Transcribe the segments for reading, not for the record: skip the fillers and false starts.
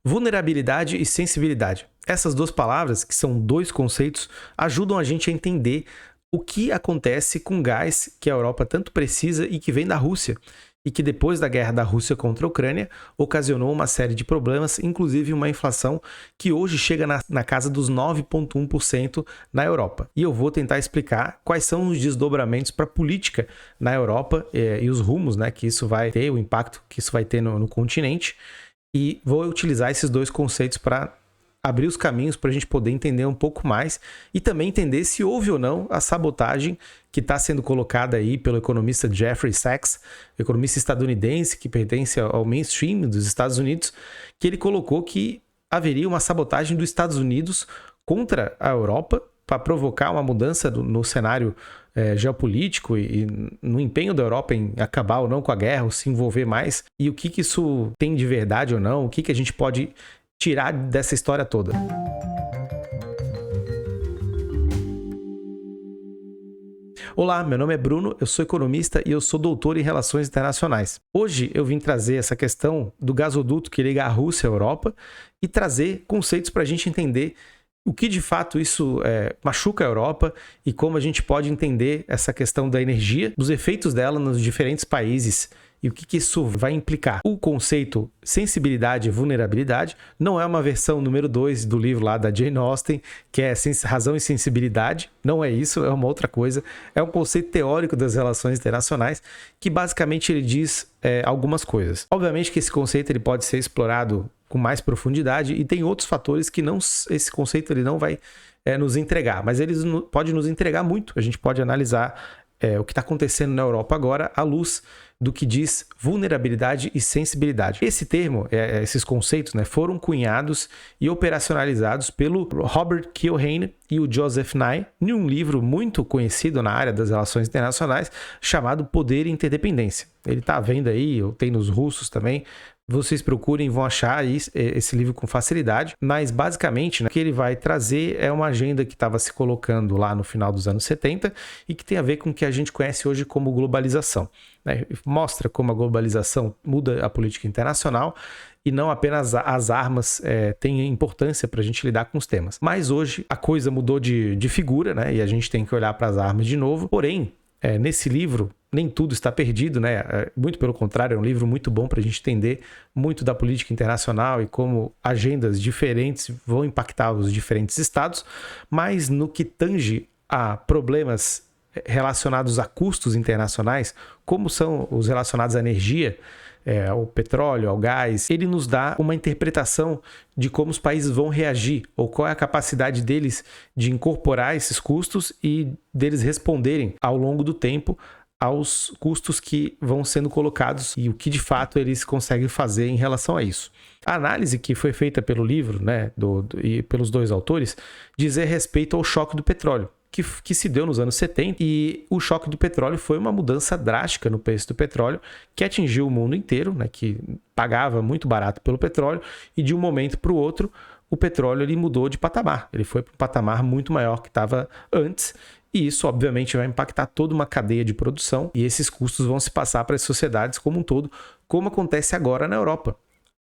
Vulnerabilidade e sensibilidade. Essas duas palavras, que são dois conceitos, ajudam a gente a entender o que acontece com o gás que a Europa tanto precisa e que vem da Rússia, e que depois da guerra da Rússia contra a Ucrânia ocasionou uma série de problemas, inclusive uma inflação que hoje chega na casa dos 9,1% na Europa. E eu vou tentar explicar quais são os desdobramentos para a política na Europa e os rumos, né, que isso vai ter, o impacto que isso vai ter no continente. E vou utilizar esses dois conceitos para abrir os caminhos para a gente poder entender um pouco mais e também entender se houve ou não a sabotagem que está sendo colocada aí pelo economista Jeffrey Sachs, economista estadunidense que pertence ao mainstream dos Estados Unidos, que ele colocou que haveria uma sabotagem dos Estados Unidos contra a Europa para provocar uma mudança no cenário geopolítico e no empenho da Europa em acabar ou não com a guerra, ou se envolver mais, e o que isso tem de verdade ou não, o que a gente pode tirar dessa história toda. Olá, meu nome é Bruno, eu sou economista e eu sou doutor em Relações Internacionais. Hoje eu vim trazer essa questão do gasoduto que liga a Rússia à Europa e trazer conceitos para a gente entender o que de fato isso machuca a Europa e como a gente pode entender essa questão da energia, dos efeitos dela nos diferentes países e o que isso vai implicar. O conceito sensibilidade e vulnerabilidade não é uma versão número 2 do livro lá da Jane Austen, que é Razão e Sensibilidade. Não é isso, é uma outra coisa. É um conceito teórico das relações internacionais que basicamente ele diz algumas coisas. Obviamente que esse conceito ele pode ser explorado com mais profundidade e tem outros fatores que esse conceito ele não vai nos entregar, mas ele pode nos entregar muito. A gente pode analisar o que está acontecendo na Europa agora à luz do que diz vulnerabilidade e sensibilidade. Esse termo, esses conceitos, foram cunhados e operacionalizados pelo Robert Keohane e o Joseph Nye em um livro muito conhecido na área das relações internacionais chamado Poder e Interdependência. Ele está à venda aí, ou tem nos russos também. Vocês procurem, vão achar esse livro com facilidade, mas basicamente o que ele vai trazer é uma agenda que estava se colocando lá no final dos anos 70 e que tem a ver com o que a gente conhece hoje como globalização. Mostra como a globalização muda a política internacional e não apenas as armas têm importância para a gente lidar com os temas. Mas hoje a coisa mudou de figura, e a gente tem que olhar para as armas de novo. Porém, nesse livro, nem tudo está perdido, muito pelo contrário, é um livro muito bom para a gente entender muito da política internacional e como agendas diferentes vão impactar os diferentes estados, mas no que tange a problemas relacionados a custos internacionais, como são os relacionados à energia, ao petróleo, ao gás, ele nos dá uma interpretação de como os países vão reagir ou qual é a capacidade deles de incorporar esses custos e deles responderem ao longo do tempo aos custos que vão sendo colocados e o que de fato eles conseguem fazer em relação a isso. A análise que foi feita pelo livro e pelos dois autores diz respeito ao choque do petróleo, que se deu nos anos 70, e o choque do petróleo foi uma mudança drástica no preço do petróleo que atingiu o mundo inteiro, que pagava muito barato pelo petróleo, e de um momento para o outro o petróleo ele mudou de patamar, ele foi para um patamar muito maior que estava antes, e isso obviamente vai impactar toda uma cadeia de produção e esses custos vão se passar para as sociedades como um todo, como acontece agora na Europa.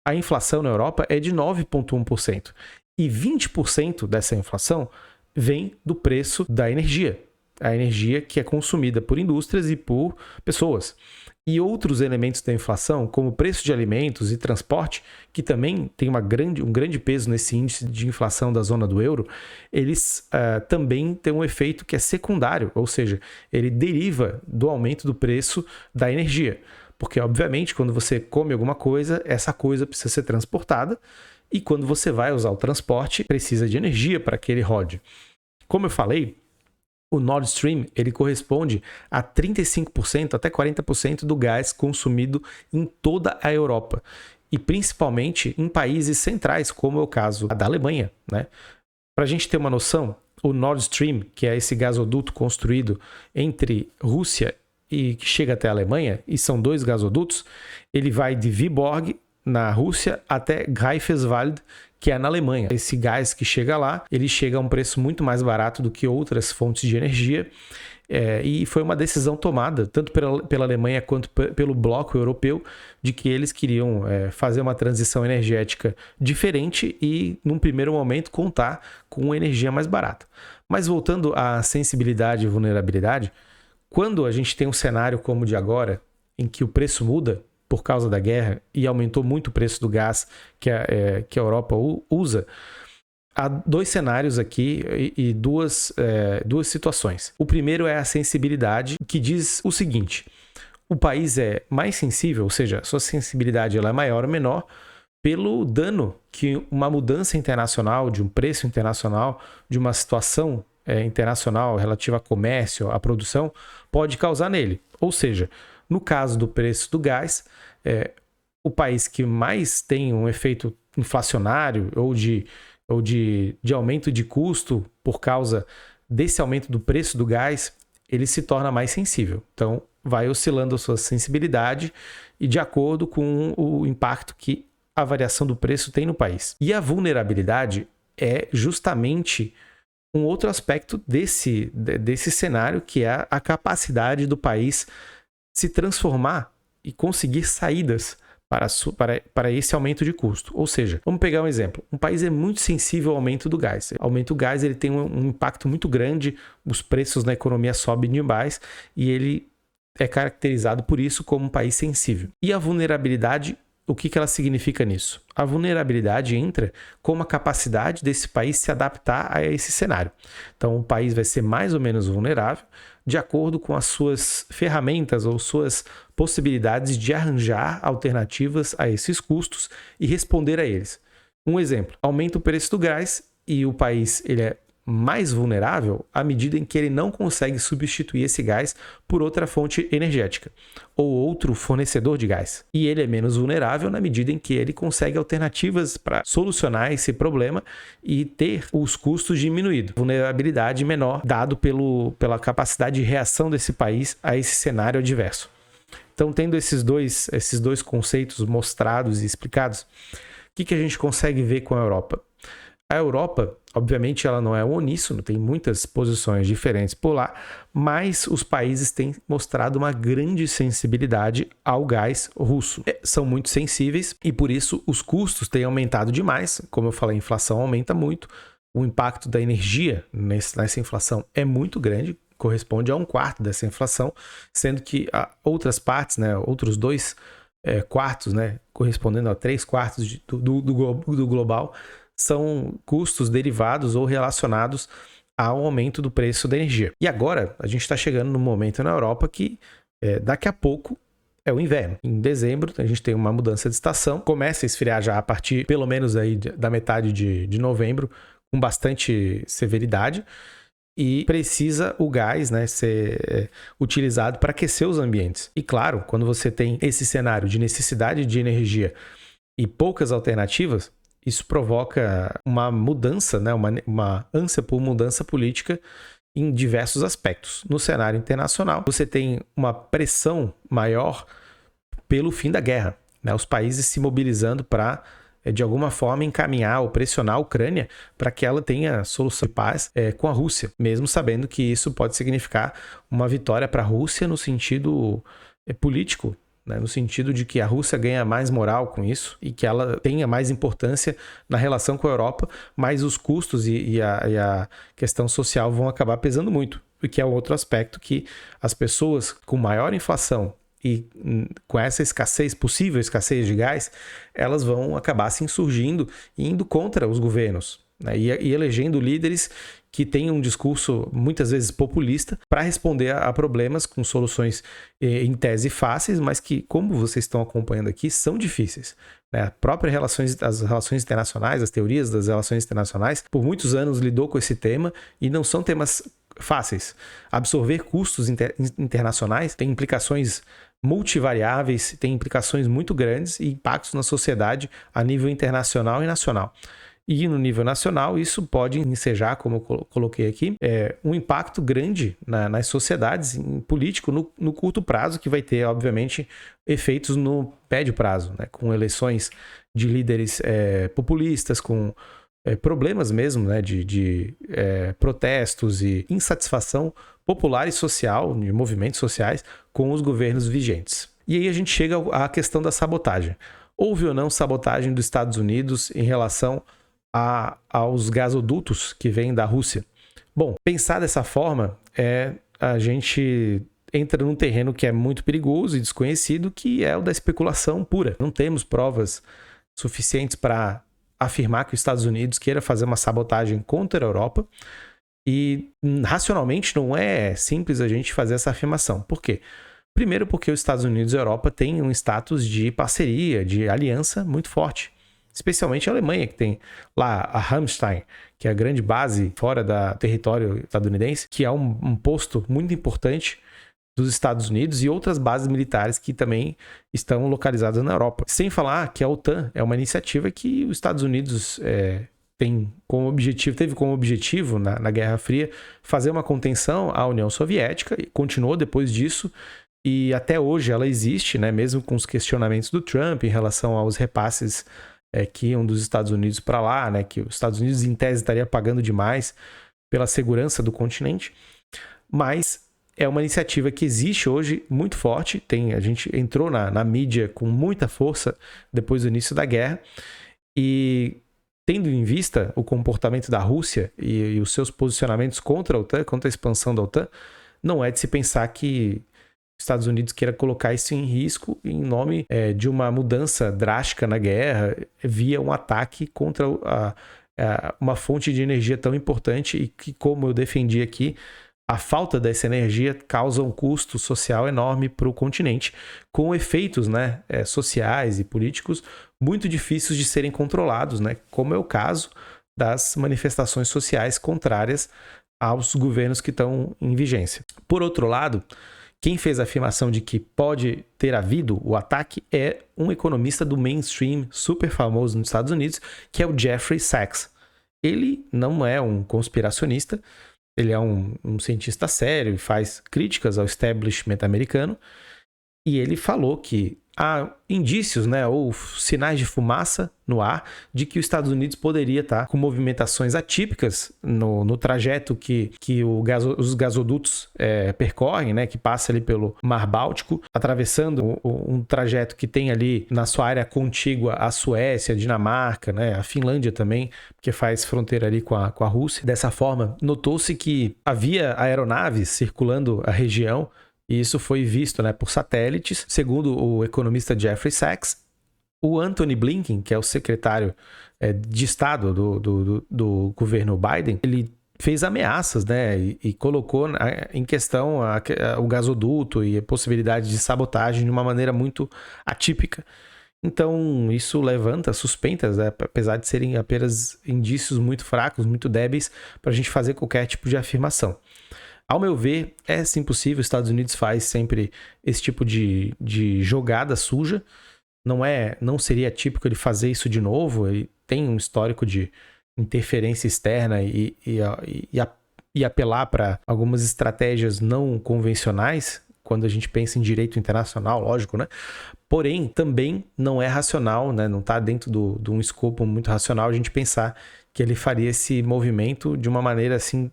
A inflação na Europa é de 9,1% e 20% dessa inflação vem do preço da energia. A energia que é consumida por indústrias e por pessoas. E outros elementos da inflação, como preço de alimentos e transporte, que também tem um grande peso nesse índice de inflação da zona do euro, eles também têm um efeito que é secundário, ou seja, ele deriva do aumento do preço da energia. Porque, obviamente, quando você come alguma coisa, essa coisa precisa ser transportada, e quando você vai usar o transporte, precisa de energia para que ele rode. Como eu falei, o Nord Stream ele corresponde a 35% até 40% do gás consumido em toda a Europa. E principalmente em países centrais, como é o caso da Alemanha. Para a gente ter uma noção, o Nord Stream, que é esse gasoduto construído entre Rússia e que chega até a Alemanha, e são dois gasodutos, ele vai de Viborg, na Rússia, até Greifswald, que é na Alemanha. Esse gás que chega lá, ele chega a um preço muito mais barato do que outras fontes de energia E foi uma decisão tomada, tanto pela Alemanha quanto pelo bloco europeu, de que eles queriam fazer uma transição energética diferente e, num primeiro momento, contar com energia mais barata. Mas voltando à sensibilidade e vulnerabilidade, quando a gente tem um cenário como o de agora, em que o preço muda por causa da guerra e aumentou muito o preço do gás que a Europa usa, há dois cenários aqui e duas situações. O primeiro é a sensibilidade, que diz o seguinte: o país é mais sensível, ou seja, sua sensibilidade ela é maior ou menor pelo dano que uma mudança internacional, de um preço internacional, de uma situação internacional relativa a comércio, a produção, pode causar nele. Ou seja, no caso do preço do gás, o país que mais tem um efeito inflacionário ou de aumento de custo por causa desse aumento do preço do gás, ele se torna mais sensível. Então, vai oscilando a sua sensibilidade e de acordo com o impacto que a variação do preço tem no país. E a vulnerabilidade é justamente um outro aspecto desse cenário, que é a capacidade do país se transformar e conseguir saídas para esse aumento de custo. Ou seja, vamos pegar um exemplo. Um país é muito sensível ao aumento do gás. O aumento do gás ele tem um impacto muito grande, os preços na economia sobem demais e ele é caracterizado por isso como um país sensível. E a vulnerabilidade, o que ela significa nisso? A vulnerabilidade entra como a capacidade desse país se adaptar a esse cenário. Então, o país vai ser mais ou menos vulnerável de acordo com as suas ferramentas ou suas possibilidades de arranjar alternativas a esses custos e responder a eles. Um exemplo, aumenta o preço do gás e o país ele é mais vulnerável à medida em que ele não consegue substituir esse gás por outra fonte energética ou outro fornecedor de gás. E ele é menos vulnerável na medida em que ele consegue alternativas para solucionar esse problema e ter os custos diminuídos. Vulnerabilidade menor, dado pela capacidade de reação desse país a esse cenário adverso. Então, tendo esses dois conceitos mostrados e explicados, o que a gente consegue ver com a Europa? A Europa, obviamente, ela não é uníssono, tem muitas posições diferentes por lá, mas os países têm mostrado uma grande sensibilidade ao gás russo. São muito sensíveis e, por isso, os custos têm aumentado demais. Como eu falei, a inflação aumenta muito. O impacto da energia nessa inflação é muito grande, corresponde a 1/4 dessa inflação, sendo que outras partes, outros 2/4, correspondendo a 3/4 do global, são custos derivados ou relacionados ao aumento do preço da energia. E agora, a gente está chegando num momento na Europa que daqui a pouco é o inverno. Em dezembro, a gente tem uma mudança de estação, começa a esfriar já a partir, pelo menos, aí, da metade de novembro, com bastante severidade, e precisa o gás ser utilizado para aquecer os ambientes. E claro, quando você tem esse cenário de necessidade de energia e poucas alternativas, isso provoca uma mudança, uma ânsia por mudança política em diversos aspectos. No cenário internacional, você tem uma pressão maior pelo fim da guerra, os países se mobilizando para, de alguma forma, encaminhar ou pressionar a Ucrânia para que ela tenha solução de paz com a Rússia, mesmo sabendo que isso pode significar uma vitória para a Rússia no sentido político, no sentido de que a Rússia ganha mais moral com isso e que ela tenha mais importância na relação com a Europa, mas os custos e a questão social vão acabar pesando muito, porque é outro aspecto que as pessoas com maior inflação e com essa possível escassez de gás, elas vão acabar se insurgindo e indo contra os governos, e elegendo líderes que têm um discurso muitas vezes populista para responder a problemas com soluções em tese fáceis, mas que, como vocês estão acompanhando aqui, são difíceis. As próprias as relações internacionais, as teorias das relações internacionais, por muitos anos lidou com esse tema e não são temas fáceis. Absorver custos internacionais tem implicações multivariáveis, tem implicações muito grandes e impactos na sociedade a nível internacional e nacional. E no nível nacional, isso pode ensejar, como eu coloquei aqui, um impacto grande nas sociedades, em político, no curto prazo, que vai ter, obviamente, efeitos no médio prazo, com eleições de líderes populistas, com problemas mesmo, né, de protestos e insatisfação popular e social, de movimentos sociais, com os governos vigentes. E aí a gente chega à questão da sabotagem. Houve ou não sabotagem dos Estados Unidos em relação aos gasodutos que vêm da Rússia? Bom, pensar dessa forma a gente entra num terreno que é muito perigoso e desconhecido, que é o da especulação pura. Não temos provas suficientes para afirmar que os Estados Unidos queira fazer uma sabotagem contra a Europa, e racionalmente não é simples a gente fazer essa afirmação. Por quê? Primeiro porque os Estados Unidos e a Europa têm um status de parceria, de aliança muito forte. Especialmente a Alemanha, que tem lá a Ramstein, que é a grande base fora do território estadunidense, que é um posto muito importante dos Estados Unidos, e outras bases militares que também estão localizadas na Europa. Sem falar que a OTAN é uma iniciativa que os Estados Unidos teve como objetivo na Guerra Fria fazer uma contenção à União Soviética, e continuou depois disso, e até hoje ela existe, né, mesmo com os questionamentos do Trump em relação aos repasses que iam dos Estados Unidos para lá, né, que os Estados Unidos em tese estaria pagando demais pela segurança do continente, mas é uma iniciativa que existe hoje muito forte. A gente entrou na mídia com muita força depois do início da guerra, e tendo em vista o comportamento da Rússia e os seus posicionamentos contra a OTAN, contra a expansão da OTAN, não é de se pensar que os Estados Unidos queira colocar isso em risco em nome de uma mudança drástica na guerra via um ataque contra uma fonte de energia tão importante, e que, como eu defendi aqui, a falta dessa energia causa um custo social enorme para o continente, com efeitos, né, sociais e políticos muito difíceis de serem controlados, né, como é o caso das manifestações sociais contrárias aos governos que estão em vigência. Por outro lado, quem fez a afirmação de que pode ter havido o ataque é um economista do mainstream super famoso nos Estados Unidos, que é o Jeffrey Sachs. Ele não é um conspiracionista, ele é um cientista sério e faz críticas ao establishment americano, e ele falou que há indícios, né, ou sinais de fumaça no ar de que os Estados Unidos poderia estar com movimentações atípicas no trajeto que os gasodutos percorrem, né, que passa ali pelo Mar Báltico, atravessando um trajeto que tem ali na sua área contígua a Suécia, a Dinamarca, né, a Finlândia também, que faz fronteira ali com a Rússia. Dessa forma, notou-se que havia aeronaves circulando a região, e isso foi visto, né, por satélites. Segundo o economista Jeffrey Sachs, o Antony Blinken, que é o secretário de Estado do governo Biden, ele fez ameaças, né, e colocou em questão o gasoduto e a possibilidade de sabotagem de uma maneira muito atípica. Então, isso levanta suspeitas, né, apesar de serem apenas indícios muito fracos, muito débeis, para a gente fazer qualquer tipo de afirmação. Ao meu ver, é sim possível. Os Estados Unidos faz sempre esse tipo de jogada suja. Não seria típico ele fazer isso de novo. Ele tem um histórico de interferência externa e apelar para algumas estratégias não convencionais, quando a gente pensa em direito internacional, lógico, né? Porém, também não é racional, né? Não está dentro de um escopo muito racional a gente pensar que ele faria esse movimento de uma maneira assim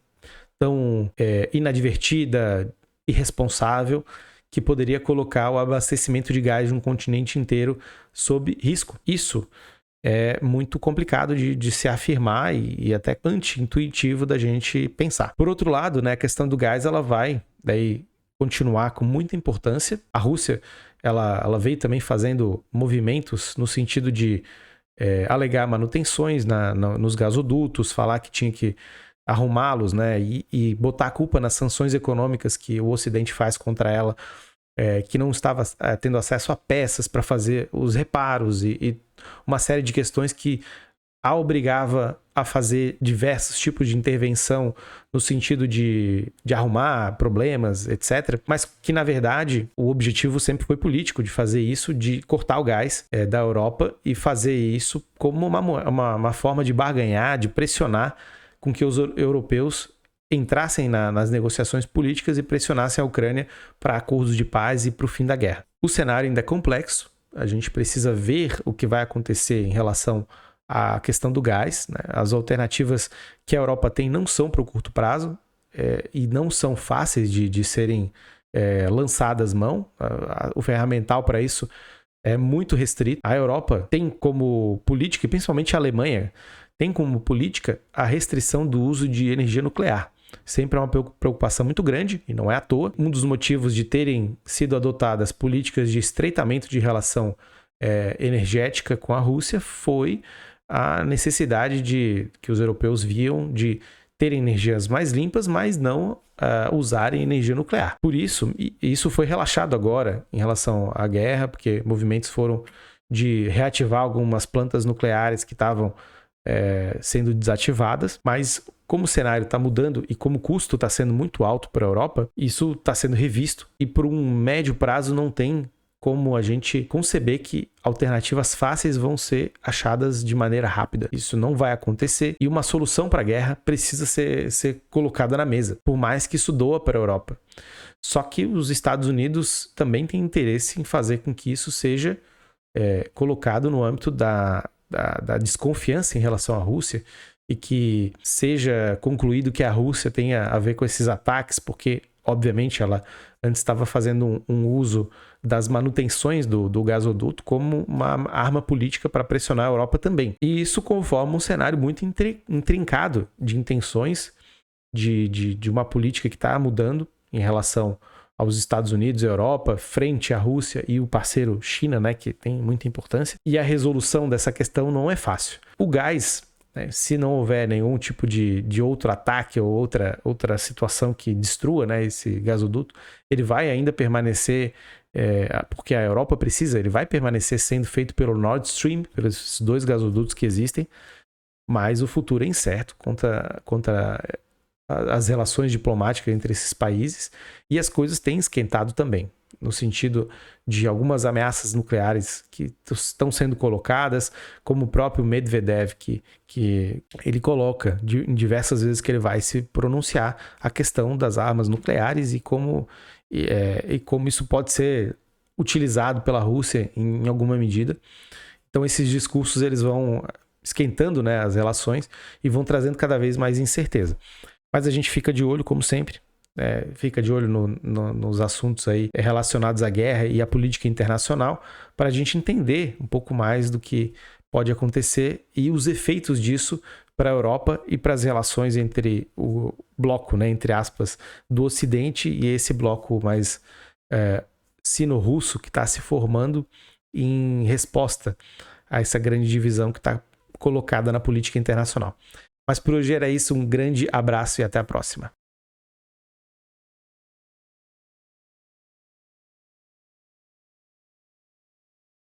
tão inadvertida, irresponsável, que poderia colocar o abastecimento de gás de um continente inteiro sob risco. Isso é muito complicado de se afirmar e até anti-intuitivo da gente pensar. Por outro lado, né, a questão do gás ela vai daí continuar com muita importância. A Rússia ela veio também fazendo movimentos no sentido de alegar manutenções nos gasodutos, falar que tinha que arrumá-los, né, e botar a culpa nas sanções econômicas que o Ocidente faz contra ela, que não estava tendo acesso a peças para fazer os reparos e uma série de questões que a obrigava a fazer diversos tipos de intervenção no sentido de arrumar problemas, etc. Mas que, na verdade, o objetivo sempre foi político, de fazer isso, de cortar o gás da Europa e fazer isso como uma forma de barganhar, de pressionar com que os europeus entrassem nas negociações políticas e pressionassem a Ucrânia para acordos de paz e para o fim da guerra. O cenário ainda é complexo, a gente precisa ver o que vai acontecer em relação a questão do gás, né? As alternativas que a Europa tem não são para o curto prazo e não são fáceis de serem lançadas mão. O ferramental para isso é muito restrito. A Europa tem como política, e principalmente a Alemanha, tem como política a restrição do uso de energia nuclear. Sempre é uma preocupação muito grande, e não é à toa. Um dos motivos de terem sido adotadas políticas de estreitamento de relação energética com a Rússia foi a necessidade que os europeus viam de terem energias mais limpas, mas não usarem energia nuclear. Por isso, isso foi relaxado agora em relação à guerra, porque movimentos foram de reativar algumas plantas nucleares que estavam sendo desativadas, mas como o cenário está mudando e como o custo está sendo muito alto para a Europa, isso está sendo revisto e por um médio prazo não tem como a gente conceber que alternativas fáceis vão ser achadas de maneira rápida. Isso não vai acontecer e uma solução para a guerra precisa ser colocada na mesa, por mais que isso doa para a Europa. Só que os Estados Unidos também têm interesse em fazer com que isso seja colocado no âmbito da desconfiança em relação à Rússia e que seja concluído que a Rússia tenha a ver com esses ataques, porque obviamente ela antes estava fazendo um uso das manutenções do gasoduto como uma arma política para pressionar a Europa também. E isso conforma um cenário muito intrincado de intenções de uma política que está mudando em relação aos Estados Unidos e Europa, frente à Rússia e o parceiro China, né, que tem muita importância. E a resolução dessa questão não é fácil. O gás, se não houver nenhum tipo de outro ataque ou outra situação que destrua, né, esse gasoduto, ele vai ainda permanecer, porque a Europa precisa, ele vai permanecer sendo feito pelo Nord Stream, pelos 2 gasodutos que existem, mas o futuro é incerto contra as relações diplomáticas entre esses países e as coisas têm esquentado também, no sentido de algumas ameaças nucleares que estão sendo colocadas, como o próprio Medvedev, que ele coloca em diversas vezes que ele vai se pronunciar a questão das armas nucleares e como isso pode ser utilizado pela Rússia em alguma medida. Então esses discursos eles vão esquentando, né, as relações e vão trazendo cada vez mais incerteza. Mas a gente fica de olho, como sempre, fica de olho nos assuntos aí relacionados à guerra e à política internacional, para a gente entender um pouco mais do que pode acontecer e os efeitos disso para a Europa e para as relações entre o bloco, né, entre aspas, do Ocidente e esse bloco mais sino-russo que está se formando em resposta a essa grande divisão que está colocada na política internacional. Mas por hoje era isso, um grande abraço e até a próxima.